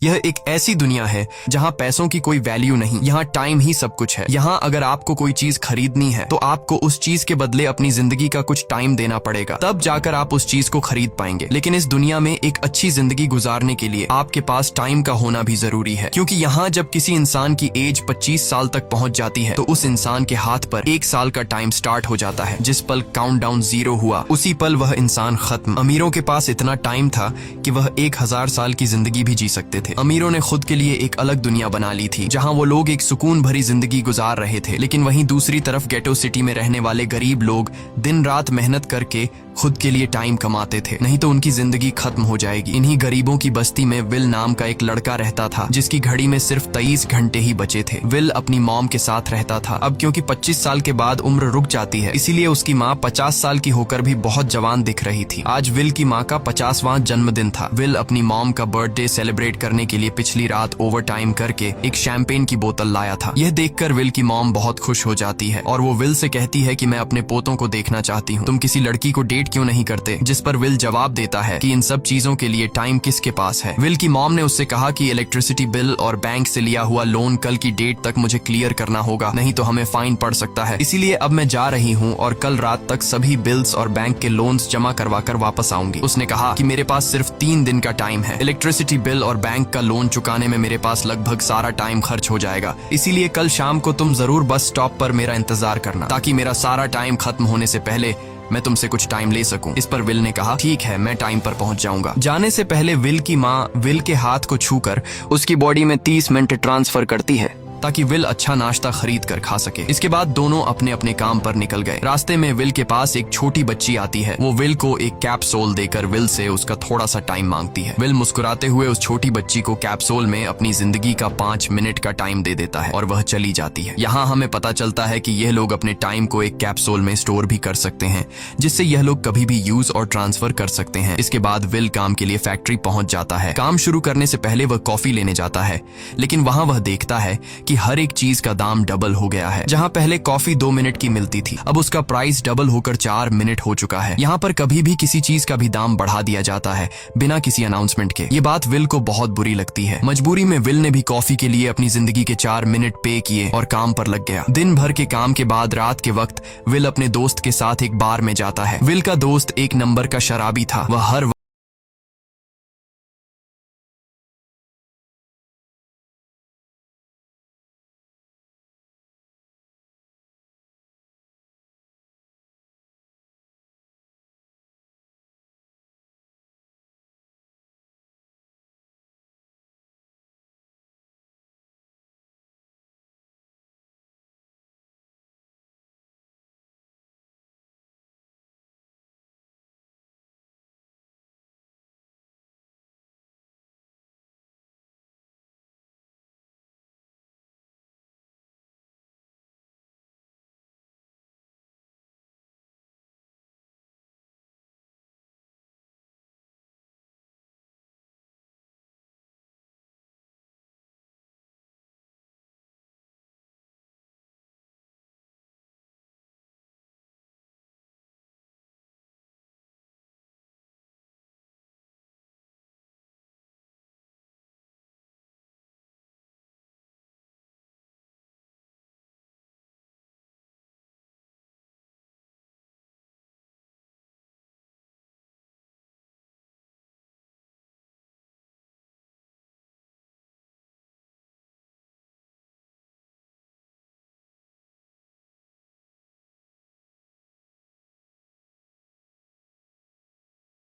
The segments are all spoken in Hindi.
यह एक ऐसी दुनिया है जहाँ पैसों की कोई वैल्यू नहीं, यहाँ टाइम ही सब कुछ है। यहाँ अगर आपको कोई चीज खरीदनी है तो आपको उस चीज के बदले अपनी जिंदगी का कुछ टाइम देना पड़ेगा, तब जाकर आप उस चीज को खरीद पाएंगे। लेकिन इस दुनिया में एक अच्छी जिंदगी गुजारने के लिए आपके पास टाइम का होना भी जरूरी है, क्योंकि यहाँ जब किसी इंसान की एज 25 साल तक पहुंच जाती है तो उस इंसान के हाथ पर 1 साल का टाइम स्टार्ट हो जाता है। जिस पल काउंटडाउन 0 हुआ उसी पल वह इंसान खत्म। अमीरों के पास इतना टाइम था कि वह 1000 साल की जिंदगी भी जी सकते थे। अमीरों ने खुद के लिए एक अलग दुनिया बना ली थी जहां वो लोग एक सुकून भरी जिंदगी गुजार रहे थे, लेकिन वहीं दूसरी तरफ गेटो सिटी में रहने वाले गरीब लोग दिन रात मेहनत करके खुद के लिए टाइम कमाते थे, नहीं तो उनकी जिंदगी खत्म हो जाएगी। इन्हीं गरीबों की बस्ती में विल नाम का एक लड़का रहता था जिसकी घड़ी में सिर्फ 23 घंटे ही बचे थे। विल अपनी मॉम के साथ रहता था। अब क्योंकि 25 साल के बाद उम्र रुक जाती है, इसीलिए उसकी माँ 50 साल की होकर भी बहुत जवान दिख रही थी। आज विल की माँ का 50वां जन्मदिन था। विल अपनी मॉम का बर्थडे सेलिब्रेट करने के लिए पिछली रात ओवर टाइम करके एक शैंपेन की बोतल लाया था। यह देखकर विल की मॉम बहुत खुश हो जाती है और वो विल से कहती है कि मैं अपने पोतों को देखना चाहती हूँ, तुम किसी लड़की को डेट क्यों नहीं करते? जिस पर विल जवाब देता है कि इन सब चीजों के लिए टाइम किसके पास है। विल की मॉम ने उससे कहा कि इलेक्ट्रिसिटी बिल और बैंक से लिया हुआ लोन कल की डेट तक मुझे क्लियर करना होगा, नहीं तो हमें फाइन पड़ सकता है। इसीलिए अब मैं जा रही हूँ और कल रात तक सभी बिल्स और बैंक के लोन्स जमा करवा कर वापस आऊंगी। उसने कहा कि मेरे पास सिर्फ 3 दिन का टाइम है। इलेक्ट्रिसिटी बिल और बैंक का लोन चुकाने में मेरे पास लगभग सारा टाइम खर्च हो जाएगा, इसीलिए कल शाम को तुम जरूर बस स्टॉप पर मेरा इंतजार करना, ताकि मेरा सारा टाइम खत्म होने से पहले मैं तुमसे कुछ टाइम ले सकूं। इस पर विल ने कहा ठीक है, मैं टाइम पर पहुंच जाऊंगा। जाने से पहले विल की माँ विल के हाथ को छूकर उसकी बॉडी में 30 मिनट ट्रांसफर करती है ताकि विल अच्छा नाश्ता खरीद कर खा सके। इसके बाद दोनों अपने अपने काम पर निकल गए। रास्ते में विल के पास एक छोटी बच्ची आती है। वो विल को एक कैप्सूल देकर विल से उसका थोड़ा सा टाइम मांगती है। विल मुस्कुराते हुए उस छोटी बच्ची को कैप्सूल में अपनी जिंदगी का 5 मिनट का टाइम दे देता है और वह चली जाती है। यहाँ हमें पता चलता है कि यह लोग अपने टाइम को एक कैप्सूल में स्टोर भी कर सकते हैं, जिससे यह लोग कभी भी यूज और ट्रांसफर कर सकते हैं। इसके बाद विल काम के लिए फैक्ट्री पहुंच जाता है। काम शुरू करने से पहले वह कॉफी लेने जाता है, लेकिन वहां वह देखता है कि हर एक चीज का दाम डबल हो गया है। जहां पहले कॉफी 2 मिनट की मिलती थी, अब उसका प्राइस डबल होकर 4 मिनट हो चुका है। यहाँ पर कभी भी किसी चीज का भी दाम बढ़ा दिया जाता है बिना किसी अनाउंसमेंट के। ये बात विल को बहुत बुरी लगती है। मजबूरी में विल ने भी कॉफी के लिए अपनी जिंदगी के 4 मिनट पे किए और काम पर लग गया। दिन भर के काम के बाद रात के वक्त विल अपने दोस्त के साथ एक बार में जाता है। विल का दोस्त एक नंबर का शराबी था। वह हर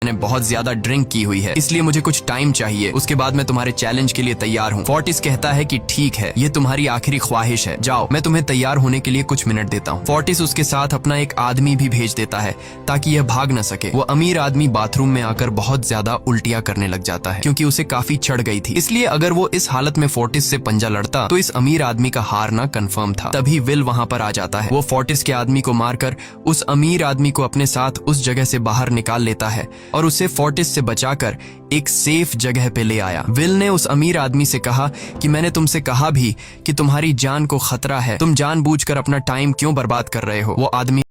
मैंने बहुत ज्यादा ड्रिंक की हुई है, इसलिए मुझे कुछ टाइम चाहिए, उसके बाद मैं तुम्हारे चैलेंज के लिए तैयार हूँ। फोर्टिस कहता है कि ठीक है, ये तुम्हारी आखिरी ख्वाहिश है, जाओ, मैं तुम्हें तैयार होने के लिए कुछ मिनट देता हूँ। फोर्टिस उसके साथ अपना एक आदमी भी भेज देता है ताकि यह भाग न सके। वो अमीर आदमी बाथरूम में आकर बहुत ज्यादा उल्टियां करने लग जाता है क्योंकि उसे काफी चढ़ गई थी। इसलिए अगर वो इस हालत में फोर्टिस से पंजा लड़ता तो इस अमीर आदमी का हारना कंफर्म था। तभी विल वहां पर आ जाता है। वो फोर्टिस के आदमी को मारकर उस अमीर आदमी को अपने साथ उस जगह से बाहर निकाल लेता है और उसे फोर्टिस से बचाकर एक सेफ जगह पे ले आया। विल ने उस अमीर आदमी से कहा कि मैंने तुमसे कहा भी कि तुम्हारी जान को खतरा है, तुम जानबूझकर अपना टाइम क्यों बर्बाद कर रहे हो? वो आदमी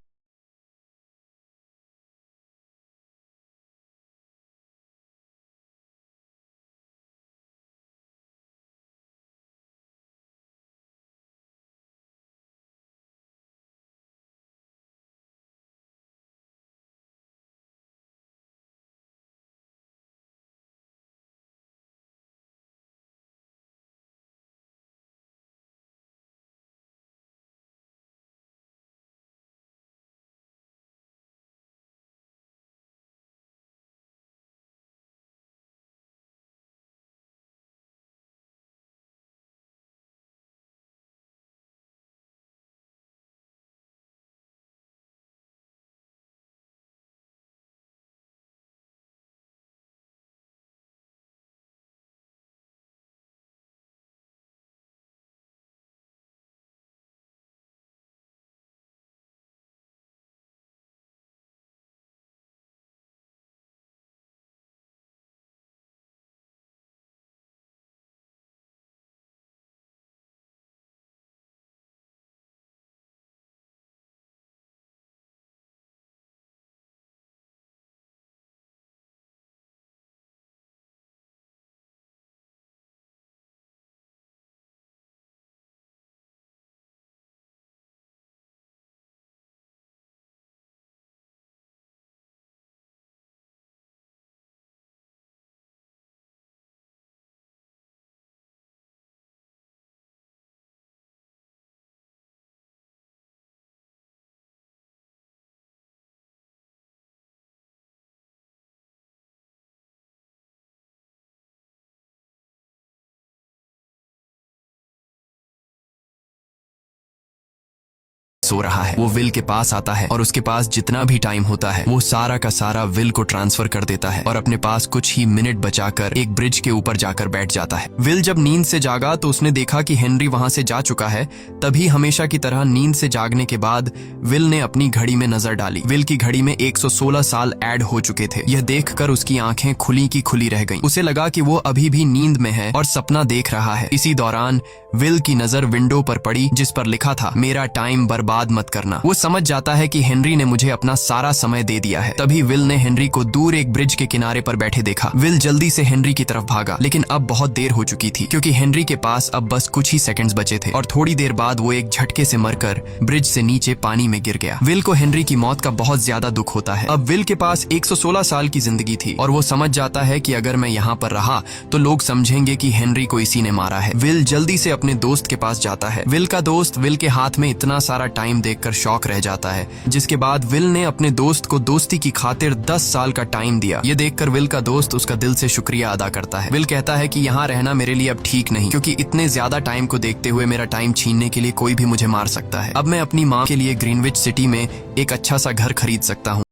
सो रहा है। वो विल के पास आता है और उसके पास जितना भी टाइम होता है वो सारा का सारा विल को ट्रांसफर कर देता है और अपने पास कुछ ही मिनट बचाकर एक ब्रिज के ऊपर जाकर बैठ जाता है। विल जब नींद से जागा तो उसने देखा कि हेनरी वहां से जा चुका है। तभी हमेशा की तरह नींद से जागने के बाद विल ने अपनी घड़ी में नजर डाली। विल की घड़ी में 116 साल ऐड हो चुके थे। यह देखकर उसकी आंखें खुली की खुली रह गईं। उसे लगा कि वो अभी भी नींद में है और सपना देख रहा है। इसी दौरान विल की नजर विंडो पर पड़ी जिस पर लिखा था, मेरा टाइम बर्बाद मत करना। वो समझ जाता है कि हेनरी ने मुझे अपना सारा समय दे दिया है। तभी विल ने हेनरी को दूर एक ब्रिज के किनारे पर बैठे देखा। विल जल्दी से हेनरी की तरफ भागा, लेकिन अब बहुत देर हो चुकी थी क्योंकि हेनरी के पास अब बस कुछ ही सेकंड्स बचे थे और थोड़ी देर बाद वो एक झटके से मरकर ब्रिज से नीचे पानी में गिर गया। विल को हेनरी की मौत का बहुत ज्यादा दुख होता है। अब विल के पास 116 साल की जिंदगी थी और वो समझ जाता है कि अगर मैं यहाँ पर रहा तो लोग समझेंगे कि हेनरी को इसी ने मारा है। विल जल्दी से अपने दोस्त के पास जाता है। विल का दोस्त विल के हाथ में इतना सारा टाइम देखकर शॉक रह जाता है, जिसके बाद विल ने अपने दोस्त को दोस्ती की खातिर 10 साल का टाइम दिया। ये देखकर विल का दोस्त उसका दिल से शुक्रिया अदा करता है। विल कहता है कि यहाँ रहना मेरे लिए अब ठीक नहीं, क्योंकि इतने ज्यादा टाइम को देखते हुए मेरा टाइम छीनने के लिए कोई भी मुझे मार सकता है। अब मैं अपनी माँ के लिए ग्रीनविच सिटी में एक अच्छा सा घर खरीद सकता हूँ।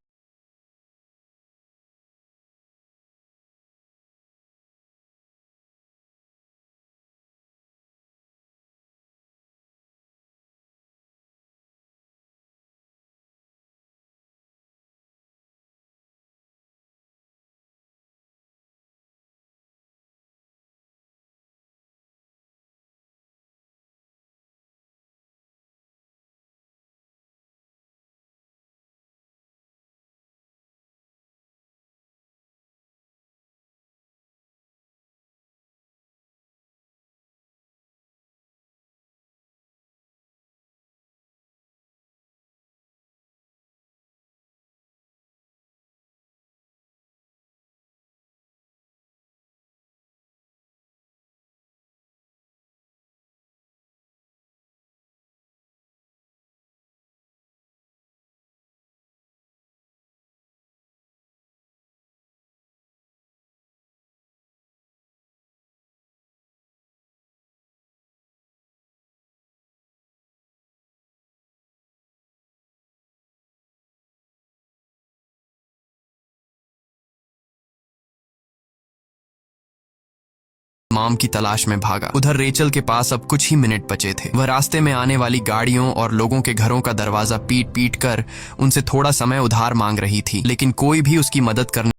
मॉम की तलाश में भागा। उधर रेचल के पास अब कुछ ही मिनट बचे थे। वह रास्ते में आने वाली गाड़ियों और लोगों के घरों का दरवाजा पीट पीट कर उनसे थोड़ा समय उधार मांग रही थी, लेकिन कोई भी उसकी मदद करने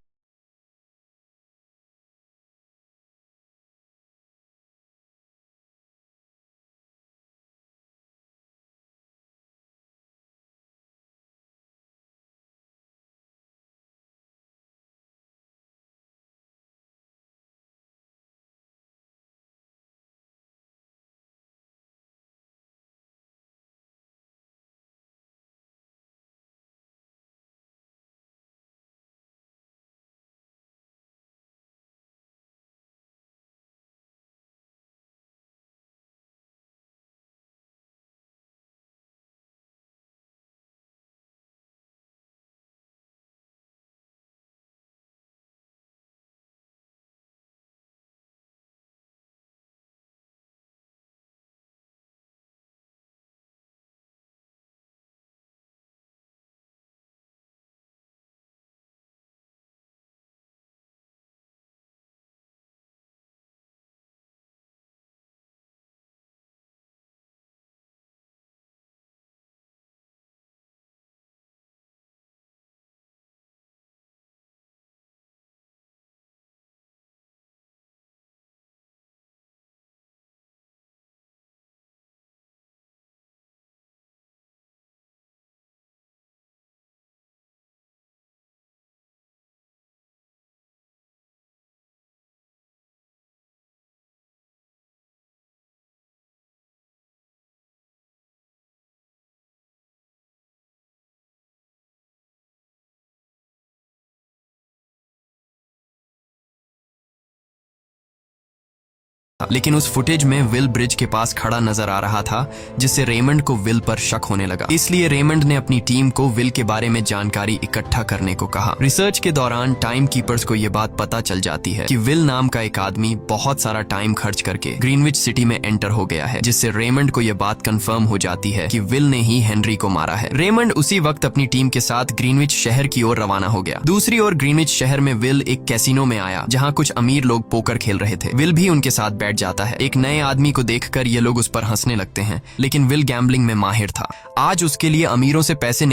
लेकिन उस फुटेज में विल ब्रिज के पास खड़ा नजर आ रहा था, जिससे रेमंड को विल पर शक होने लगा। इसलिए रेमंड ने अपनी टीम को विल के बारे में जानकारी इकट्ठा करने को कहा। रिसर्च के दौरान टाइम कीपर्स को यह बात पता चल जाती है कि विल नाम का एक आदमी बहुत सारा टाइम खर्च करके ग्रीनविच सिटी में एंटर हो गया है, जिससे रेमंड को यह बात कंफर्म हो जाती है कि विल ने ही हेनरी को मारा है। रेमंड उसी वक्त अपनी टीम के साथ ग्रीनविच शहर की ओर रवाना हो गया। दूसरी ओर ग्रीनविच शहर में विल एक कैसीनो में आया, जहाँ कुछ अमीर लोग पोकर खेल रहे थे। विल भी उनके साथ बैठ जाता है। एक नए आदमी को देखकर ये लोग उस पर हंसने लगते हैं, लेकिन विल गैम्बलिंग में माहिर था। आज उसके लिए अमीरों से पैसे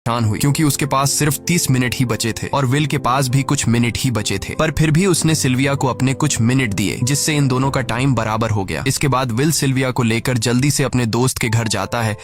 परेशान हुई, क्योंकि उसके पास सिर्फ 30 मिनट ही बचे थे और विल के पास भी कुछ मिनट ही बचे थे। पर फिर भी उसने सिल्विया को अपने कुछ मिनट दिए, जिससे इन दोनों का टाइम बराबर हो गया। इसके बाद विल सिल्विया को लेकर जल्दी से अपने दोस्त के घर जाता है।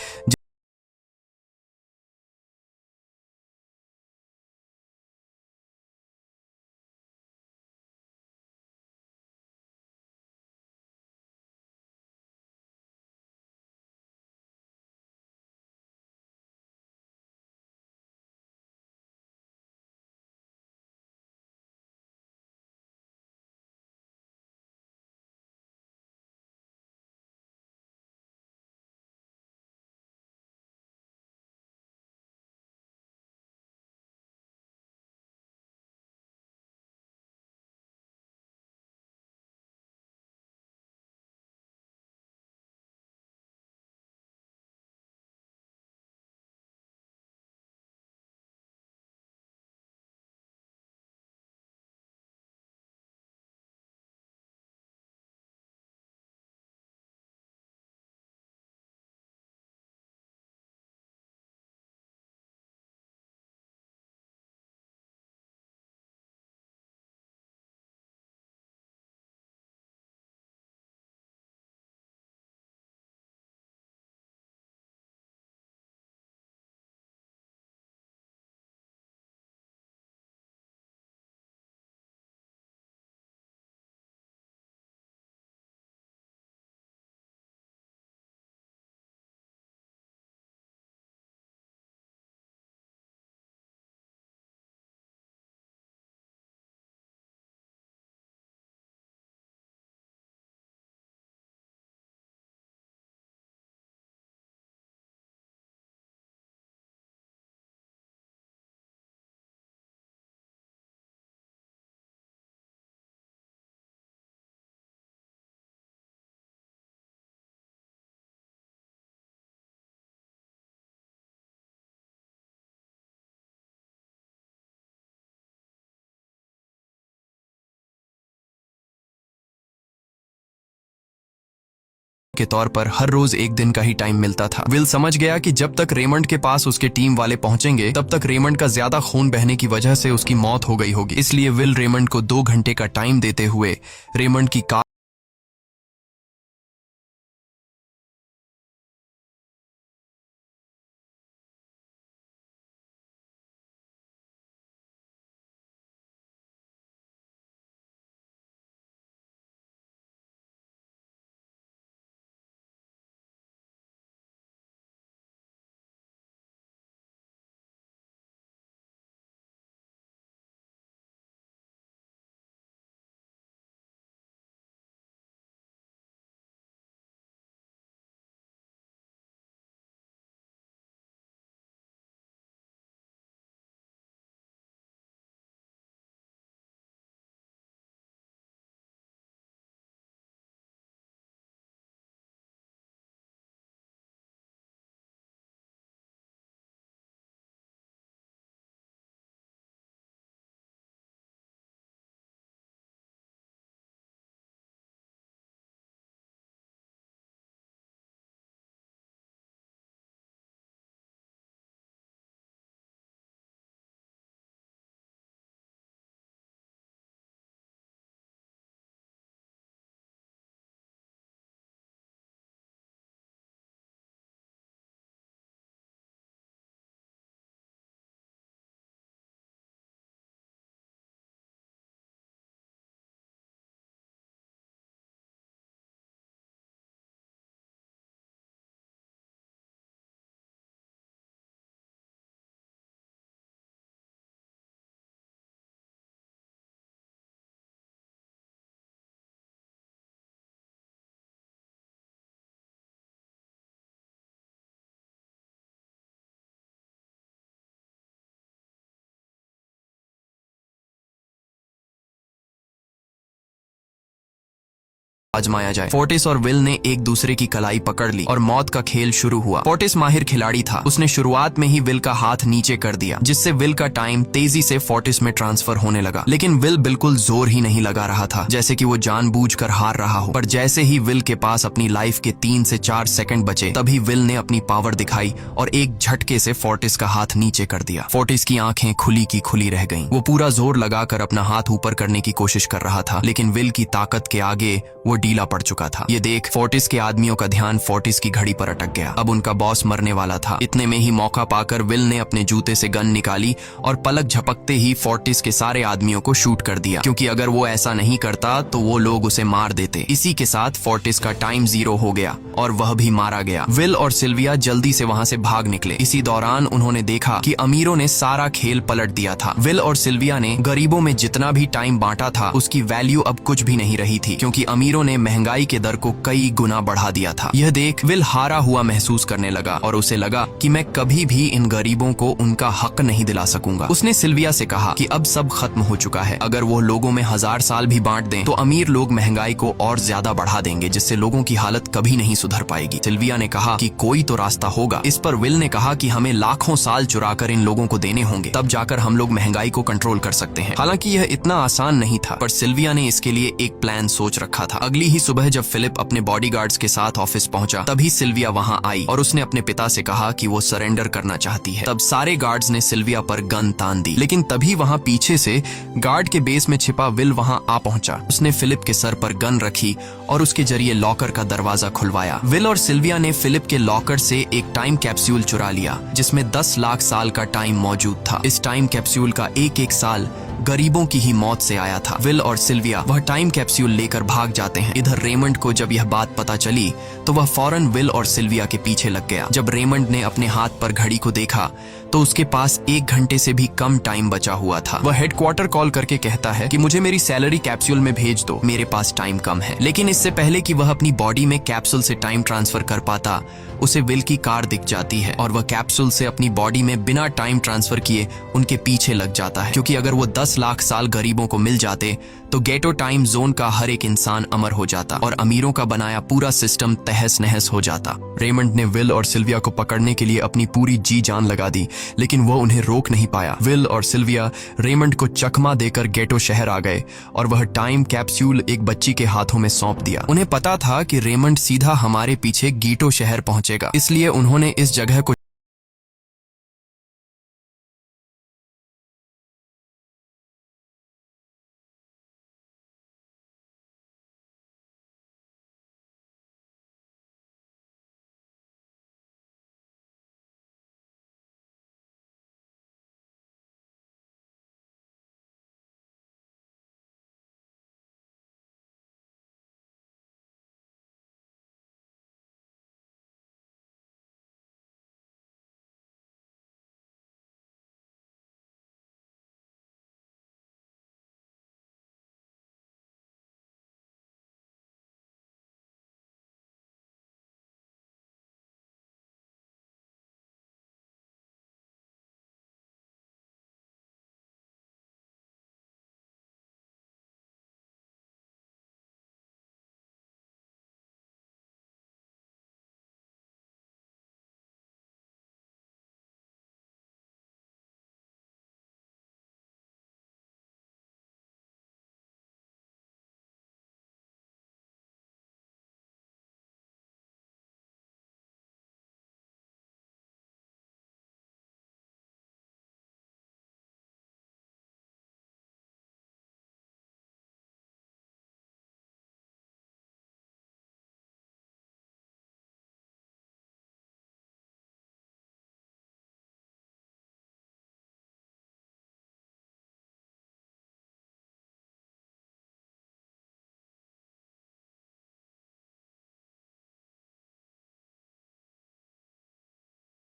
के तौर पर हर रोज एक दिन का ही टाइम मिलता था। विल समझ गया कि जब तक रेमंड के पास उसके टीम वाले पहुंचेंगे तब तक रेमंड का ज्यादा खून बहने की वजह से उसकी मौत हो गई होगी। इसलिए विल रेमंड को 2 घंटे का टाइम देते हुए रेमंड की कार आजमाया जाए। फोर्टिस और विल ने एक दूसरे की कलाई पकड़ ली और मौत का खेल शुरू हुआ। फोर्टिस माहिर खिलाड़ी था। उसने शुरुआत में ही विल का हाथ नीचे कर दिया, जिससे विल का टाइम तेजी से फोर्टिस में ट्रांसफर होने लगा। लेकिन विल बिल्कुल जोर ही नहीं लगा रहा था, जैसे कि वो जानबूझकर हार रहा हो। पर जैसे ही विल के पास अपनी लाइफ के 3 से 4 सेकंड बचे, तभी विल ने अपनी पावर दिखाई और एक झटके से फोर्टिस का हाथ नीचे कर दिया। फोर्टिस की आंखें खुली की खुली रह गईं। वो पूरा जोर लगाकर अपना हाथ ऊपर करने की कोशिश कर रहा था, लेकिन विल की ताकत के आगे वो ढीला पड़ चुका था। ये देख फोर्टिस के आदमियों का ध्यान फोर्टिस की घड़ी पर अटक गया। अब उनका बॉस मरने वाला था। इतने में ही मौका पाकर विल ने अपने जूते से गन निकाली और पलक झपकते ही फोर्टिस के सारे आदमियों को शूट कर दिया, क्योंकि अगर वो ऐसा नहीं करता तो वो लोग उसे मार देते। इसी के साथ फोर्टिस का टाइम 0 हो गया और वह भी मारा गया। विल और सिल्विया जल्दी से वहां से भाग निकले। इसी दौरान उन्होंने देखा कि अमीरों ने सारा खेल पलट दिया था। विल और सिल्विया ने गरीबों में जितना भी टाइम बांटा था उसकी वैल्यू अब कुछ भी नहीं रही थी, क्योंकि अमीरों ने महंगाई के दर को कई गुना बढ़ा दिया था। यह देख विल हारा हुआ महसूस करने लगा और उसे लगा कि मैं कभी भी इन गरीबों को उनका हक नहीं दिला सकूंगा। उसने सिल्विया से कहा कि अब सब खत्म हो चुका है। अगर वो लोगों में 1000 साल भी बांट दें तो अमीर लोग महंगाई को और ज्यादा बढ़ा देंगे, जिससे लोगों की हालत कभी नहीं सुधर पाएगी। सिल्विया ने कहा कि कोई तो रास्ता होगा। इस पर विल ने कहा कि हमें लाखों साल चुराकर इन लोगों को देने होंगे, तब जाकर हम लोग महंगाई को कंट्रोल कर सकते हैं। हालांकि यह इतना आसान नहीं था, पर सिल्विया ने इसके लिए एक प्लान सोच रखा था। अगली ही सुबह जब फिलिप अपने बॉडीगार्ड्स के साथ ऑफिस पहुंचा, तभी सिल्विया वहां आई और उसने अपने पिता से कहा कि वो सरेंडर करना चाहती है। तब सारे गार्ड्स ने सिल्विया पर गन तान दी, लेकिन तभी वहां पीछे से गार्ड के बेस में छिपा विल वहां आ पहुंचा। उसने फिलिप के सर पर गन रखी और उसके जरिए लॉकर का दरवाजा खुलवाया। विल और सिल्विया ने फिलिप के लॉकर से एक टाइम कैप्सूल चुरा लिया, जिसमें 10 लाख साल का टाइम मौजूद था। इस टाइम कैप्सूल का एक साल गरीबों की ही मौत से आया था। विल और सिल्विया वह टाइम कैप्सूल लेकर भाग जाते हैं। इधर रेमंड को जब यह बात पता चली तो वह फौरन विल और सिल्विया के पीछे लग गया। जब रेमंड ने अपने हाथ पर घड़ी को देखा तो उसके पास 1 घंटे से भी कम टाइम बचा हुआ था। वह हेडक्वार्टर कॉल करके कहता है कि मुझे मेरी सैलरी कैप्सूल में भेज दो, मेरे पास टाइम कम है। लेकिन इससे पहले कि वह अपनी बॉडी में कैप्सूल से टाइम ट्रांसफर कर पाता, उसे विल की कार दिख जाती है और वह कैप्सूल से अपनी बॉडी में बिना टाइम ट्रांसफर किए उनके पीछे लग जाता है, क्योंकि अगर वो 10 10 लाख साल गरीबों को मिल जाते तो गेटो टाइम जोन का हर एक इंसान अमर हो जाता और अमीरों का बनाया पूरा सिस्टम तहस नहस हो जाता। रेमंड ने विल और सिल्विया को पकड़ने के लिए अपनी पूरी जी जान लगा दी, लेकिन वो उन्हें रोक नहीं पाया। विल और सिल्विया रेमंड को चकमा देकर गेटो शहर आ गए और वह टाइम कैप्सूल एक बच्ची के हाथों में सौंप दिया। उन्हें पता था कि रेमंड सीधा हमारे पीछे गीटो शहर पहुंचेगा, इसलिए उन्होंने इस जगह को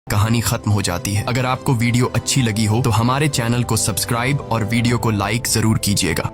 कहानी खत्म हो जाती है। अगर आपको वीडियो अच्छी लगी हो तो हमारे चैनल को सब्सक्राइब और वीडियो को लाइक जरूर कीजिएगा।